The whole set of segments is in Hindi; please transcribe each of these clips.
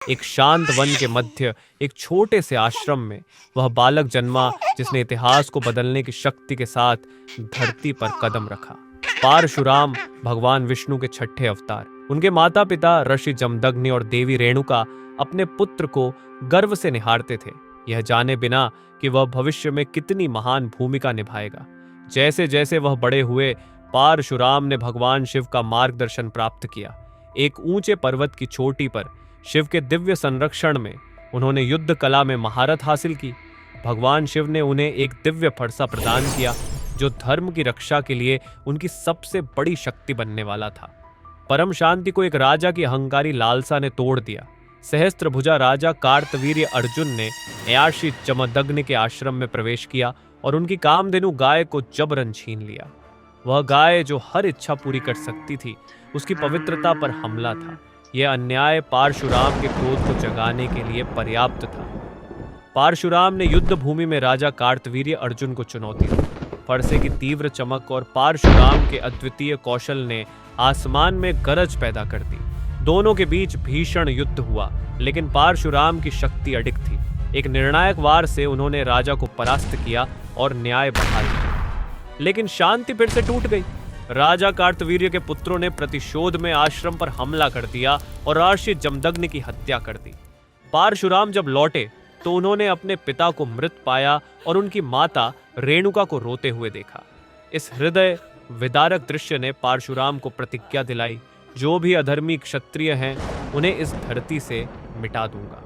एक शांत वन के मध्य एक छोटे से आश्रम में वह बालक जन्मा जिसने इतिहास को बदलने की शक्ति के साथ धरती पर कदम रखा। पारशुराम भगवान विष्णु के छठे अवतार। उनके माता पिता ऋषि जमदग्नि और देवी रेणुका अपने पुत्र को गर्व से निहारते थे, यह जाने बिना कि वह भविष्य में कितनी महान भूमिका निभाएगा। जैसे जैसे वह बड़े हुए, पारशुराम ने भगवान शिव का मार्गदर्शन प्राप्त किया। एक ऊंचे पर्वत की चोटी पर शिव के दिव्य संरक्षण में उन्होंने युद्ध कला में महारत हासिल की। भगवान शिव ने उन्हें एक दिव्य फरसा प्रदान किया जो धर्म की रक्षा के लिए उनकी सबसे बड़ी शक्ति बनने वाला था। परम शांति को एक राजा की अहंकारी लालसा ने तोड़ दिया। सहस्त्रभुजा राजा कार्तवीर्य अर्जुन ने अयाशी जमदग्नि के आश्रम में प्रवेश किया और उनकी कामधेनु गाय को जबरन छीन लिया। वह गाय जो हर इच्छा पूरी कर सकती थी, उसकी पवित्रता पर हमला था। यह अन्याय पारशुराम के क्रोध को जगाने के लिए पर्याप्त था। पारशुराम ने युद्ध भूमि में राजा कार्तवीर्य अर्जुन को चुनौती दी। फरसे की तीव्र चमक और पारशुराम के अद्वितीय कौशल ने आसमान में गरज पैदा कर दी। दोनों के बीच भीषण युद्ध हुआ, लेकिन पारशुराम की शक्ति अडिग थी। एक निर्णायक वार से उन्होंने राजा को परास्त किया और न्याय बहाल किया। लेकिन शांति फिर से टूट गई। राजा कार्तवीर्य के पुत्रों ने प्रतिशोध में आश्रम पर हमला कर दिया और ऋषि जमदग्नि की हत्या कर दी। पारशुराम जब लौटे तो उन्होंने अपने पिता को मृत पाया और उनकी माता रेणुका को रोते हुए देखा। इस हृदय विदारक दृश्य ने पारशुराम को प्रतिज्ञा दिलाई, जो भी अधर्मी क्षत्रिय हैं उन्हें इस धरती से मिटा दूंगा।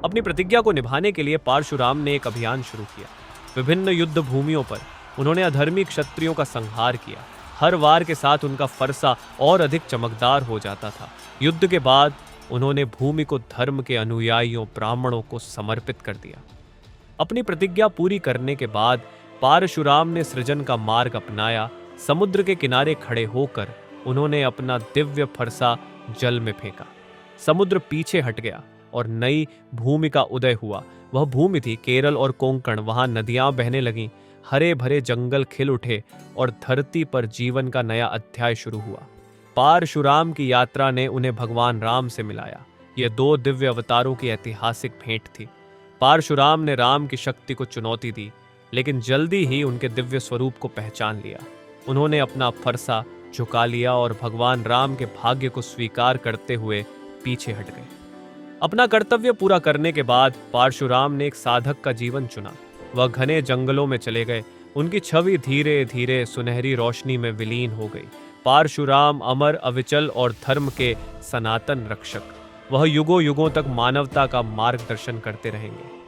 अपनी प्रतिज्ञा को निभाने के लिए पारशुराम ने एक अभियान शुरू किया। विभिन्न युद्ध भूमियों पर उन्होंने अधर्मी क्षत्रियों का संहार किया। हर वार के साथ उनका फरसा और अधिक चमकदार हो जाता था। युद्ध के बाद उन्होंने भूमि को धर्म के अनुयायियों ब्राह्मणों को समर्पित कर दिया। अपनी प्रतिज्ञा पूरी करने के बाद पारशुराम ने सृजन का मार्ग अपनाया। समुद्र के किनारे खड़े होकर उन्होंने अपना दिव्य फरसा जल में फेंका। समुद्र पीछे हट गया और नई भूमि का उदय हुआ। वह भूमि थी केरल और कोंकण। वहां नदियां बहने लगीं, हरे भरे जंगल खिल उठे और धरती पर जीवन का नया अध्याय शुरू हुआ। पारशुराम की यात्रा ने उन्हें भगवान राम से मिलाया। यह दो दिव्य अवतारों की ऐतिहासिक भेंट थी। पारशुराम ने राम की शक्ति को चुनौती दी, लेकिन जल्दी ही उनके दिव्य स्वरूप को पहचान लिया। उन्होंने अपना फरसा झुका लिया और भगवान राम के भाग्य को स्वीकार करते हुए पीछे हट गए। अपना कर्तव्य पूरा करने के बाद पारशुराम ने एक साधक का जीवन चुना। वह घने जंगलों में चले गए। उनकी छवि धीरे धीरे सुनहरी रोशनी में विलीन हो गई। पारशुराम अमर, अविचल और धर्म के सनातन रक्षक। वह युगों युगों तक मानवता का मार्गदर्शन करते रहेंगे।